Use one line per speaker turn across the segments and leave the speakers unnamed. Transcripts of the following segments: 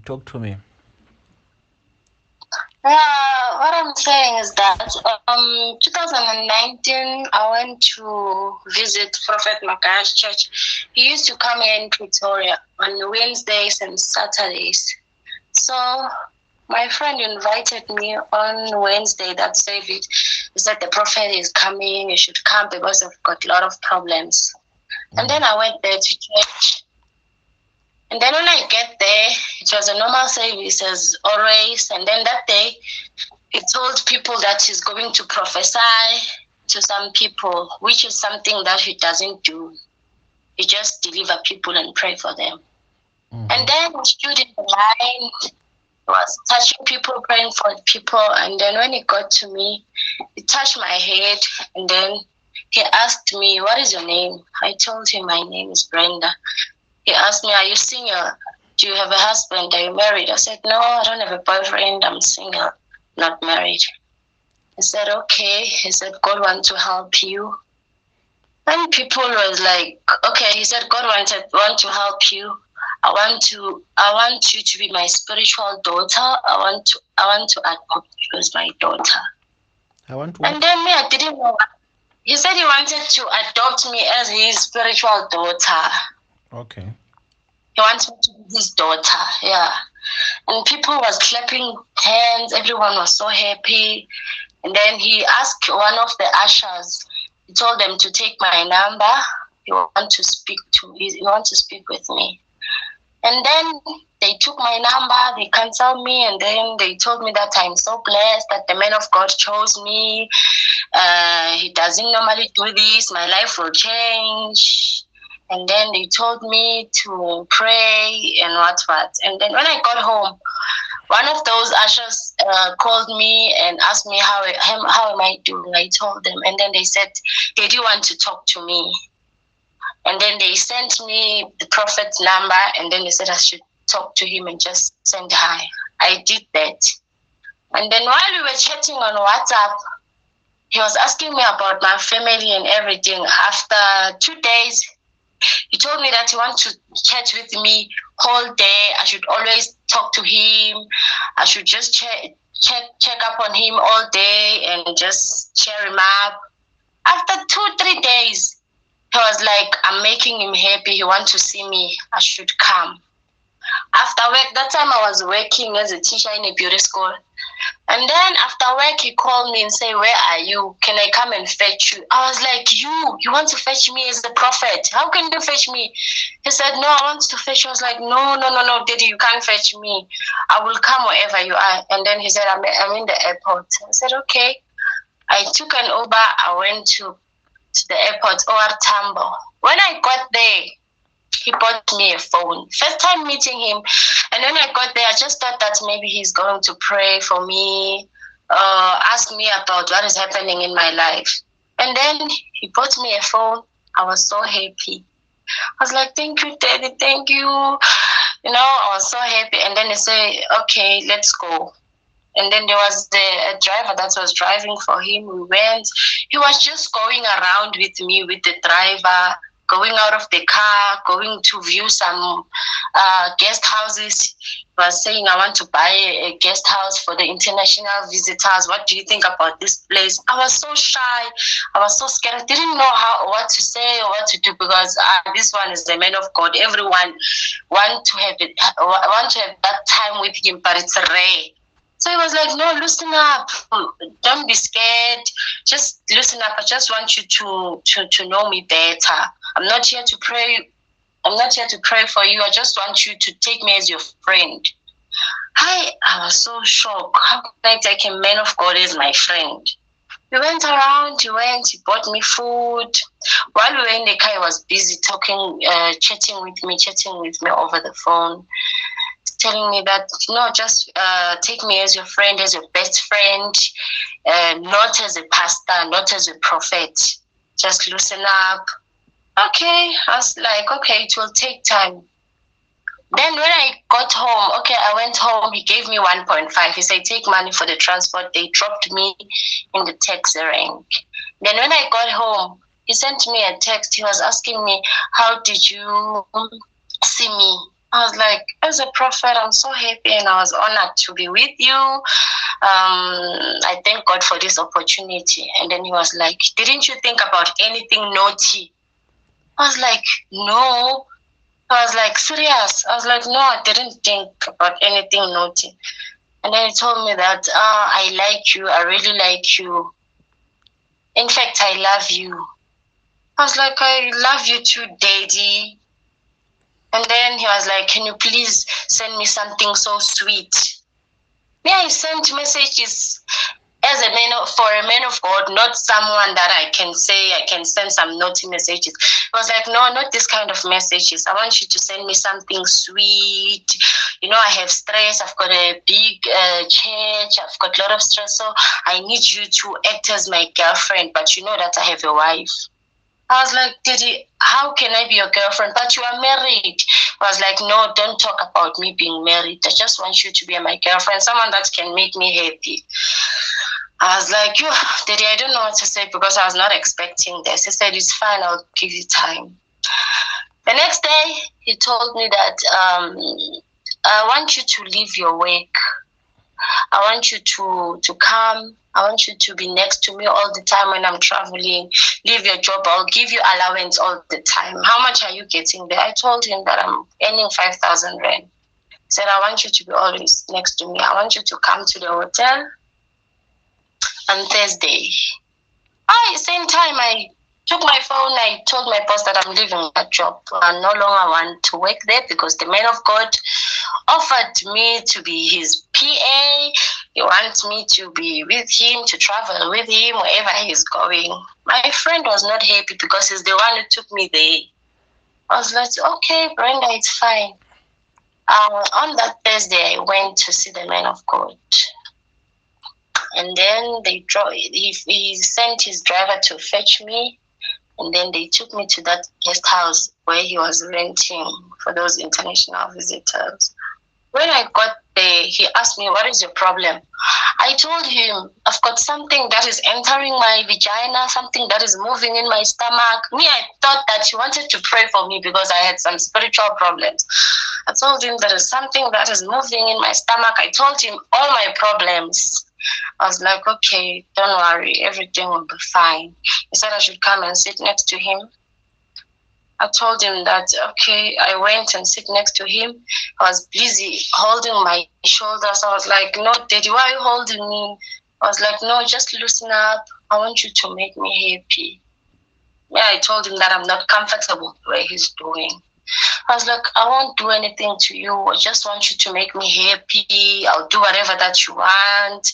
Talk to me.
Yeah, what I'm saying is that 2019 I went to visit Prophet Magaya's church. He used to come here in Pretoria on Wednesdays and Saturdays. So my friend invited me on Wednesday that service. He said the prophet is coming, you should come because I've got a lot of problems. And
Mm.
then I went there to church. And then when I get there, it was a normal service as always. And then that day, he told people that he's going to prophesy to some people, which is something that he doesn't do. He just deliver people and pray for them. And
Mm-hmm.
then he stood in the line, was touching people, praying for people. And then when he got to me, he touched my head and then he asked me, "What is your name?" I told him my name is Brenda. He asked me, "Are you single? Do you have a husband? Are you married?" I said, "No, I don't have a boyfriend. I'm single, not married." He said, "Okay." He said, "God wants to help you." And people was like, "Okay." He said, "God want to help you. I want you to be my spiritual daughter. I want to adopt you as my daughter."
I want
And
what?
then me, I didn't know. He said he wanted to adopt me as his spiritual daughter.
Okay.
He wants me to be his daughter. Yeah. And people was clapping hands. Everyone was so happy. And then he asked one of the ushers. He told them to take my number. He want to speak with me. And then they took my number. They canceled me, and then they told me that I'm so blessed that the man of God chose me. He doesn't normally do this. My life will change. And then they told me to pray and what. And then when I got home, one of those ushers called me and asked me how am I doing. I told them, and then they said, "Did you want to talk to me?" And then they sent me the prophet's number, and then they said I should talk to him and just send hi. I did that, and then while we were chatting on WhatsApp, he was asking me about my family and everything. After 2 days, he told me that he wants to chat with me whole day. I should always talk to him. I should just check up on him all day and just cheer him up. After 2 3 days, he was like, "I'm making him happy. He wants to see me. I should come." After work, that time I was working as a teacher in a beauty school. And then after work, he called me and said, "Where are you? Can I come and fetch you?" I was like, You want to fetch me as the prophet? How can you fetch me? He said, "No, I want to fetch you." I was like, "No, no, no, no, Daddy, you can't fetch me. I will come wherever you are." And then he said, I'm in the airport." I said, "Okay." I took an Uber. I went to the airport, or Tambo. When I got there, he bought me a phone. First time meeting him. And when I got there, I just thought that maybe he's going to pray for me, ask me about what is happening in my life. And then he bought me a phone. I was so happy. I was like, "Thank you, Daddy, thank you." I was so happy. And then he said, "Okay, let's go." And then there was a driver that was driving for him. We went. He was just going around with me, with the driver, going out of the car, going to view some guest houses. He was saying, "I want to buy a guest house for the international visitors. What do you think about this place?" I was so shy. I was so scared. I didn't know what to say or what to do because this one is the man of God. Everyone want to have that time with him, but it's rare. So he was like, "No, loosen up. Don't be scared. Just loosen up. I just want you to know me better. I'm not here to pray. I'm not here to pray for you. I just want you to take me as your friend." I was so shocked. How can I take a man of God as my friend? We went around, he bought me food. While we were in the car, he was busy talking, chatting with me over the phone, telling me that, "No, just take me as your friend, as your best friend, not as a pastor, not as a prophet. Just loosen up." Okay, I was like, "Okay, it will take time." Then when I got home, okay, I went home. He gave me 1.5. He said, "Take money for the transport." They dropped me in the taxi rank. Then when I got home, he sent me a text. He was asking me, "How did you see me?" I was like, as a prophet, I'm so happy and I was honored to be with you. I thank God for this opportunity. And then he was like, didn't you think about anything naughty? I was like, no. I was like, serious? I was like, no, I didn't think about anything naughty. And then he told me that, I like you. I really like you. In fact, I love you. I was like, I love you too, daddy. And then he was like, can you please send me something so sweet? Yeah, I sent messages as a man for a man of God, not someone that I can say I can send some naughty messages. I was like, no, not this kind of messages. I want you to send me something sweet. I have stress. I've got a big church. I've got a lot of stress. So I need you to act as my girlfriend. But you know that I have a wife. I was like, Didi, how can I be your girlfriend? But you are married. I was like, no, don't talk about me being married. I just want you to be my girlfriend, someone that can make me happy. I was like, Daddy, I don't know what to say because I was not expecting this. He said, it's fine, I'll give you time. The next day, he told me that I want you to leave your work. I want you to come. I want you to be next to me all the time when I'm traveling. Leave your job. I'll give you allowance all the time. How much are you getting there? I told him that I'm earning 5,000 rand. He said, I want you to be always next to me. I want you to come to the hotel on Thursday. Same time, I took my phone. I told my boss that I'm leaving that job. I no longer want to work there because the man of God offered me to be his PA. He wants me to be with him, to travel with him wherever he's going. My friend was not happy because he's the one who took me there. I was like, okay, Brenda, it's fine. On that Thursday, I went to see the man of God. And then he sent his driver to fetch me. And then they took me to that guest house where he was renting for those international visitors. When I got there, he asked me, what is your problem? I told him, I've got something that is entering my vagina, something that is moving in my stomach. I thought that he wanted to pray for me because I had some spiritual problems. I told him there is something that is moving in my stomach. I told him all my problems. I was like, okay, don't worry, everything will be fine. He said I should come and sit next to him. I told him that, okay, I went and sit next to him. I was busy holding my shoulders. I was like, no, Daddy, why are you holding me? I was like, no, just loosen up. I want you to make me happy. I told him that I'm not comfortable the way he's doing. I was like, I won't do anything to you. I just want you to make me happy. I'll do whatever that you want.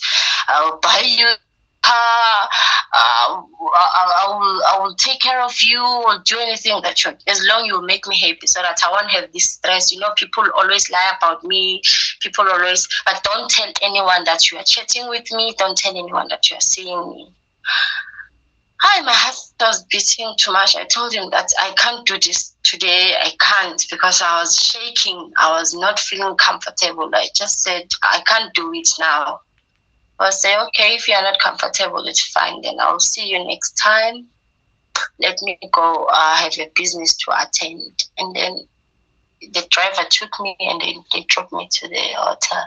I'll buy you a car. I will take care of you. I'll do anything that you want, as long as you make me happy, so that I won't have this stress. People always lie about me. But don't tell anyone that you are chatting with me. Don't tell anyone that you are seeing me. My heart was beating too much. I told him that I can't do this today. I can't because I was shaking. I was not feeling comfortable. I just said, I can't do it now. I say, okay, if you're not comfortable, it's fine. Then I'll see you next time. Let me go. I have a business to attend. And then the driver took me and then they dropped me to the hotel.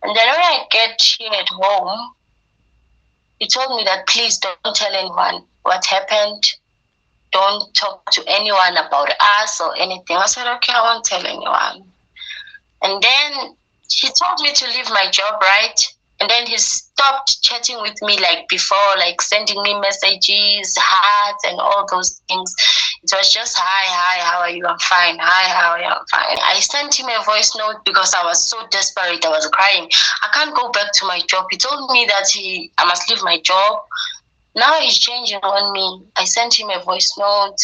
And then when I get here at home, he told me that please don't tell anyone what happened. Don't talk to anyone about us or anything. I said, okay, I won't tell anyone. And then he told me to leave my job, right? And then he stopped chatting with me like before, like sending me messages, hearts, and all those things. It was just, hi, how are you? I'm fine. Hi, how are you? I'm fine. I sent him a voice note because I was so desperate. I was crying. I can't go back to my job. He told me that I must leave my job. Now he's changing on me. I sent him a voice note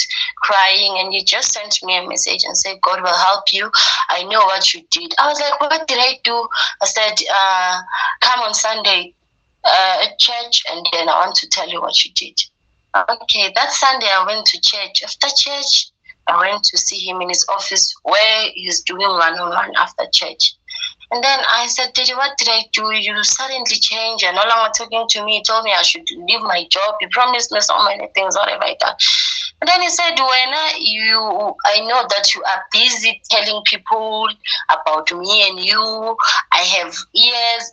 crying, and he just sent me a message and said, God will help you. I know what you did. I was like, what did I do? I said, come on Sunday at church, and then I want to tell you what you did. Okay, that Sunday I went to church. After church, I went to see him in his office where he's doing one-on-one after church. And then I said, Daddy, what did I do? You suddenly changed. You're no longer talking to me. He told me I should leave my job. You promised me so many things, whatever I done. And then he said, I know that you are busy telling people about me and you. I have ears,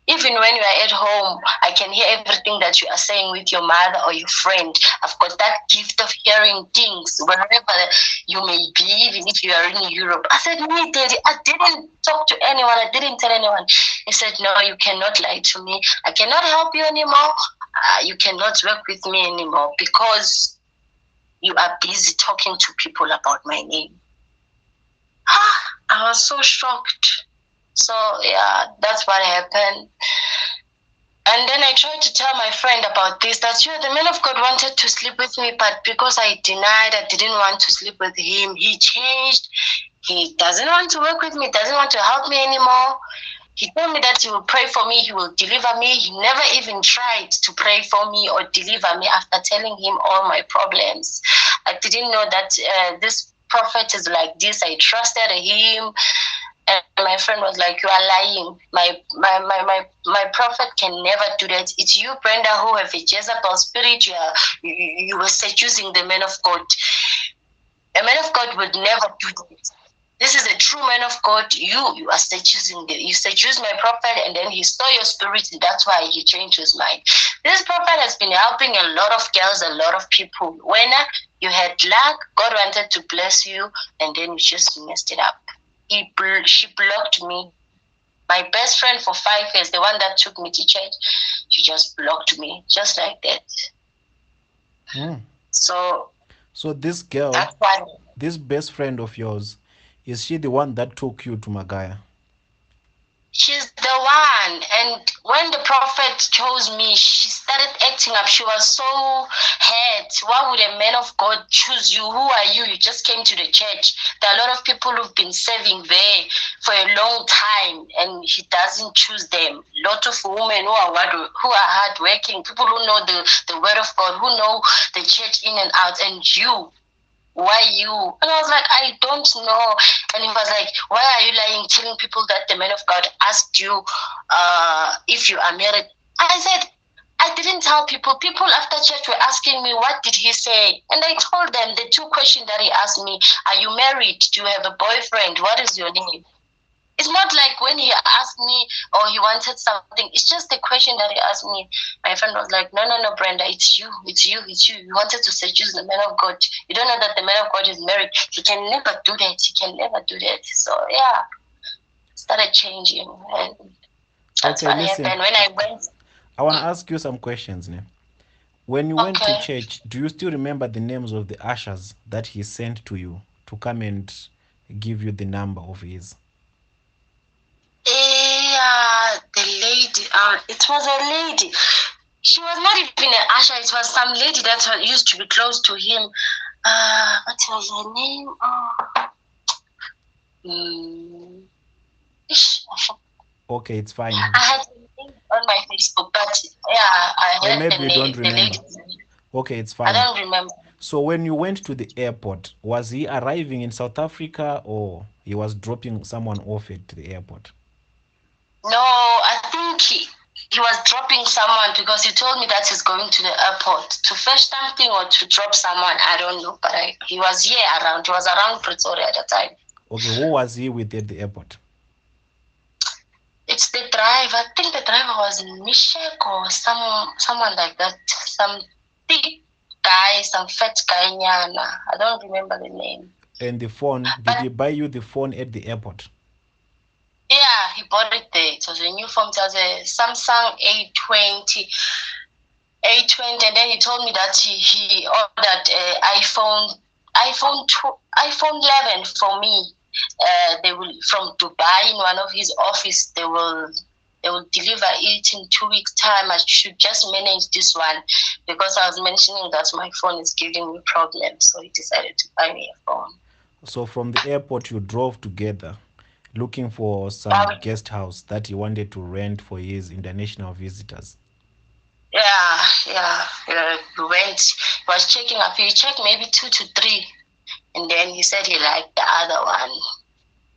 even when you are at home, I can hear everything that you are saying with your mother or your friend. I've got that gift of hearing things wherever you may be, even if you are in Europe. I said, me, Daddy, I didn't talk to anyone. I didn't tell anyone. He said, no, you cannot lie to me. I cannot help you anymore. You cannot work with me anymore because you are busy talking to people about my name. I was so shocked. So, yeah, that's what happened. And then I tried to tell my friend about this, that the man of God wanted to sleep with me, but because I denied, I didn't want to sleep with him. He changed. He doesn't want to work with me, doesn't want to help me anymore. He told me that he will pray for me, he will deliver me. He never even tried to pray for me or deliver me after telling him all my problems. I didn't know that this prophet is like this. I trusted him. And my friend was like, you are lying. My prophet can never do that. It's you, Brenda, who have a Jezebel spirit. You were seducing the man of God. A man of God would never do that. This is a true man of God. You are seducing. You seduced my prophet, and then he saw your spirit, and that's why he changed his mind. This prophet has been helping a lot of girls, a lot of people. When you had luck, God wanted to bless you, and then you just messed it up. She blocked me. My best friend for 5 years, the one that took me to church, she just blocked me, just like that. So
this girl,
that's why.
this best friend of yours, is she the one that took you to Magaya?
She's the one. And when the prophet chose me, she started acting up. She was so hurt. Why would a man of God choose you? Who are you? You just came to the church. There are a lot of people who've been serving there for a long time, and he doesn't choose them. Lot of women who are hardworking, people who know the word of God, who know the church in and out, and you. Why you? And I was like, I don't know. And he was like, why are you lying, telling people that the man of God asked you if you are married? I said, I didn't tell people. People after church were asking me, what did he say? And I told them the 2 questions that he asked me: are you married? Do you have a boyfriend? What is your name? It's not like when he asked me or he wanted something. It's just the question that he asked me. My friend was like, no, Brenda, it's you. You wanted to seduce the man of God. You don't know that the man of God is married. He can never do that. So, yeah, started changing. And that's
Okay,
what
listen.
happened when I went.
I want to ask you some questions. Ne? When you went to
Okay.
church, do you still remember the names of the ushers that he sent to you to come and give you the number of his?
Yeah, the lady. It was a lady. She was not even an usher. It was some lady that used to be close to him. What was her name?
Okay, it's fine.
I had the name on my Facebook, but yeah, I
Or
had
maybe you don't
the
remember.
lady's name.
Okay, it's
I
fine.
don't remember.
So when you went to the airport, was he arriving in South Africa or he was dropping someone off at the airport?
No, I think he was dropping someone because he told me that he's going to the airport to fetch something or to drop someone. I don't know, but he was here around. He was around Pretoria at the time.
Okay, who was he with at the airport?
It's the driver. I think the driver was Mishek or someone like that. Some thick guy, some fat guy, Nyana. I don't remember the name.
And the phone, did he buy you the phone at the airport?
Yeah, he bought it there. It was a new phone. It was a Samsung A20, and then he told me that he ordered iPhone 11 for me. They will from Dubai in one of his office. They will deliver it in 2 weeks' time. I should just manage this one because I was mentioning that my phone is giving me problems. So he decided to buy me a phone.
So from the airport, you drove together looking for some
But,
guest house that he wanted to rent for his international visitors.
yeah. We went. He was checking up. He checked maybe 2 to 3, and then he said he liked the other one.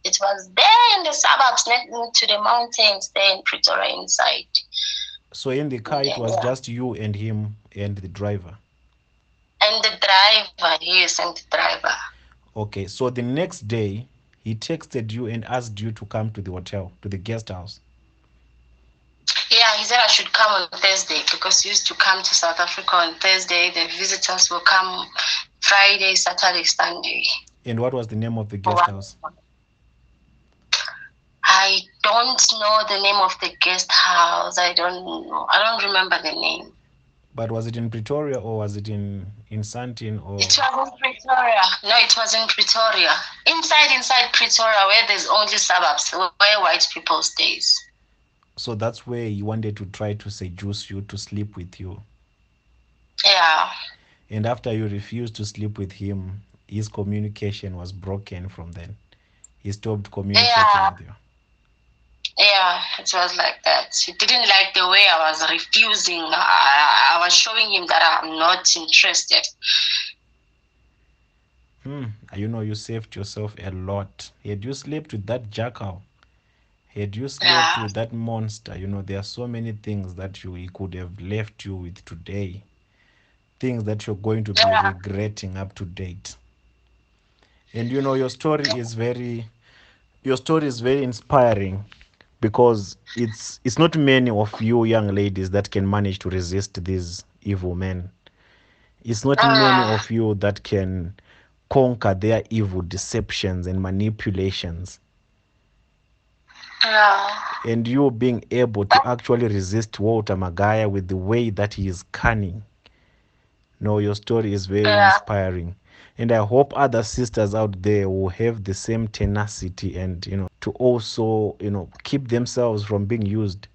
It was there in the suburbs, next to the mountains, there in Pretoria inside.
So in the car,
And
it
then,
was
yeah.
just you and him and the driver.
And the driver, yes, and the driver.
Okay, so the next day, he texted you and asked you to come to the hotel, to the guest house.
Yeah, he said I should come on Thursday because he used to come to South Africa on Thursday. The visitors will come Friday, Saturday, Sunday.
And what was the name of the guest
Wow.
house?
I don't know the name of the guest house. I don't know. I don't remember the name.
But was it in Pretoria or was it in Sandton
It
or?
was in Pretoria. No, it was in Pretoria. Inside Pretoria, where there's only suburbs, where white people stays.
So that's where he wanted to try to seduce you to sleep with you.
Yeah.
And after you refused to sleep with him, his communication was broken from then. He stopped communicating
Yeah.
with you.
Yeah, it was like that. He didn't like the way I was refusing. I was showing him that I'm not interested.
Hmm. You saved yourself a lot. Had you slept with that jackal, had you slept
Yeah.
with that monster, there are so many things that he could have left you with today. Things that you're going to be
Yeah.
regretting up to date. And your story is very inspiring because it's not many of you young ladies that can manage to resist these evil men. It's not many
Mm,
of you that can conquer their evil deceptions and manipulations.
yeah.
And you being able to actually resist Walter Magaya with the way that he is cunning. No, your story is very
Yeah.
inspiring. And I hope other sisters out there will have the same tenacity and, to also, keep themselves from being used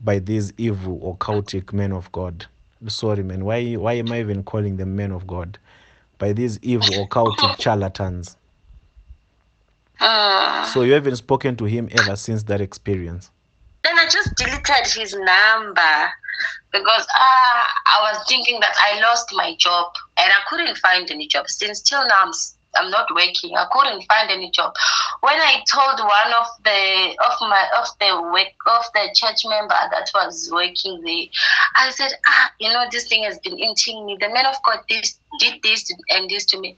by these evil occultic men of God. Sorry, man. Why am I even calling them men of God? By these evil occultic charlatans.
Mm.
So you haven't spoken to him ever since that experience.
Then I just deleted his number because I was thinking that I lost my job and I couldn't find any job. Since till now I'm not working. I couldn't find any job. When I told one of the church member that was working there, I said, this thing has been eating me. The man of God did this and this to me.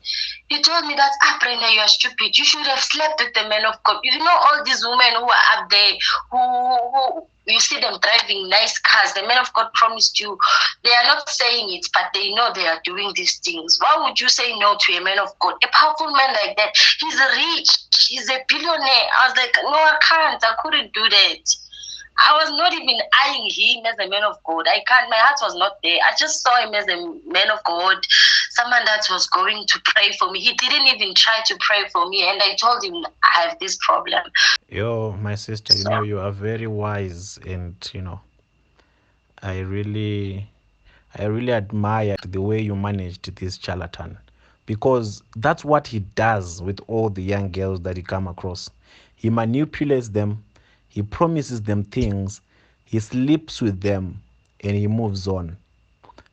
He told me that, Brenda, you are stupid. You should have slept with the man of God. You know all these women who are up there who you see them driving nice cars. The man of God promised you. They are not saying it, but they know they are doing these things. Why would you say no to a man of God? A powerful man like that. He's rich. He's a billionaire. I was like, no, I can't. I couldn't do that. I was not even eyeing him as a man of God. I can't. My heart was not there. I just saw him as a man of God, someone that was going to pray for me. He didn't even try to pray for me, and I told him I have this problem.
Yo, my sister,
So,
you are very wise, and I really I really admire the way you managed this charlatan, because that's what he does with all the young girls that he come across. He manipulates them, he promises them things, he sleeps with them, and he moves on.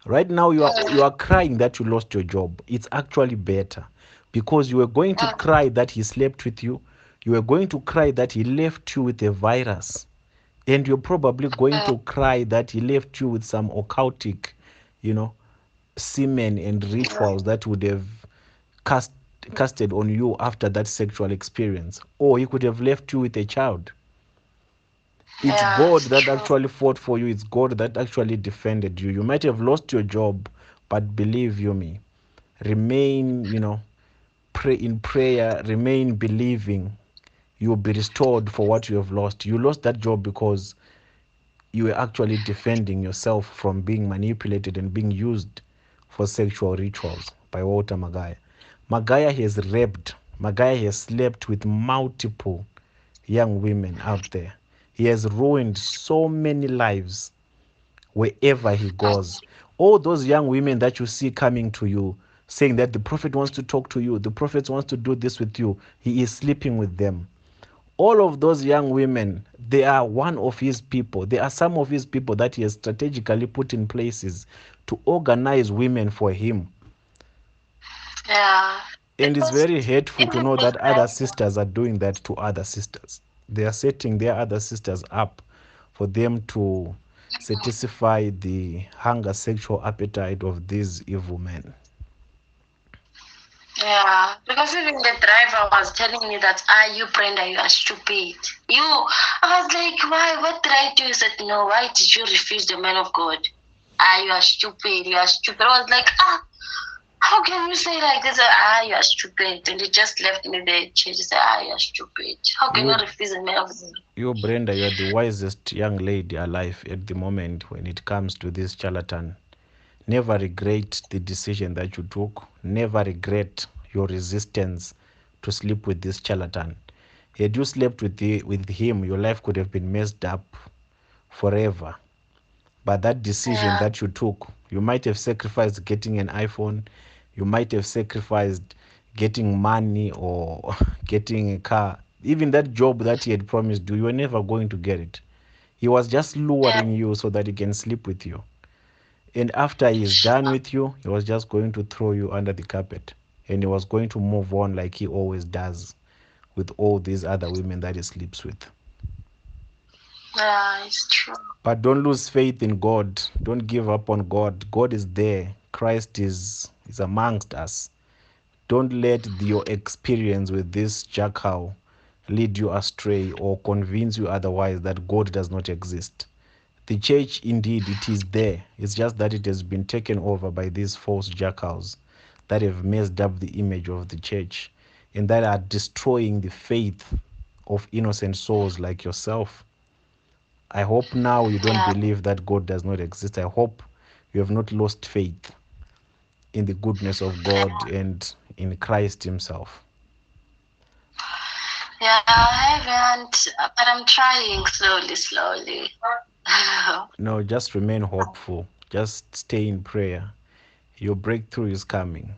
Right now you are crying that you lost your job. It's actually better, because you were going to cry that he slept with you. You were going to cry that he left you with a virus, and you're probably going to cry that he left you with some occultic, you know, semen and rituals that would have cast casted on you after that sexual experience, or he could have left you with a child. It's
yeah,
God
it's
that
true.
actually fought for you. It's God that actually defended you. You might have lost your job, but believe you me, remain, pray in prayer, remain believing. You'll be restored for what you have lost. You lost that job because you were actually defending yourself from being manipulated and being used for sexual rituals by Walter Magaya. Magaya has raped, Magaya has slept with multiple young women out there. He has ruined so many lives wherever he goes. All those young women that you see coming to you saying that the prophet wants to talk to you, the prophet wants to do this with you, he is sleeping with them. All of those young women, they are one of his people. They are some of his people that he has strategically put in places to organize women for him.
Yeah.
And it's
Because
very hateful to
even
know
my
that other sisters are doing that to other sisters. They are setting their other sisters up for them to satisfy the hunger sexual appetite of these evil men.
yeah, because even the driver was telling me that, you Brenda, you are stupid. I was like, why? What did I do? He said, no, why did you refuse the man of God? You are stupid, you are stupid. I was like, how can you say like this? You are stupid. And he just left me there. He said, you are stupid. How can you
You
refuse a man of God?
you Brenda, you are the wisest young lady alive at the moment when it comes to this charlatan. Never regret the decision that you took. Never regret your resistance to sleep with this charlatan. Had you slept with him, your life could have been messed up forever. But that decision
Yeah,
that you took, you might have sacrificed getting an iPhone, you might have sacrificed getting money or getting a car. Even that job that he had promised you were never going to get it. He was just
yeah,
luring you so that he can sleep with you. And after he's done with you, he was just going to throw you under the carpet. And he was going to move on like he always does with all these other women that he sleeps with.
yeah, it's true.
But don't lose faith in God. Don't give up on God. God is there. Christ is amongst us. Don't let your experience with this jackal lead you astray or convince you otherwise that God does not exist. The church, indeed, it is there. It's just that it has been taken over by these false jackals that have messed up the image of the church and that are destroying the faith of innocent souls like yourself. I hope now you don't
Yeah,
believe that God does not exist. I hope you have not lost faith in the goodness of God and in Christ Himself.
yeah, I haven't, but I'm trying slowly, slowly.
No, just remain hopeful. Just stay in prayer. Your breakthrough is coming.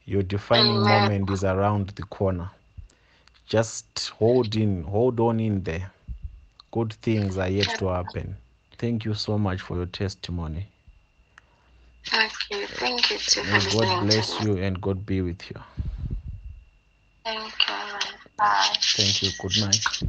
Your defining
Amen.
moment is around the corner. Just hold on in there. Good things are yet to happen. Thank you so much for your testimony.
Okay, thank you too for
May God
listening to
bless
me.
you and God be with you.
Thank you. Bye.
Thank you. Good night.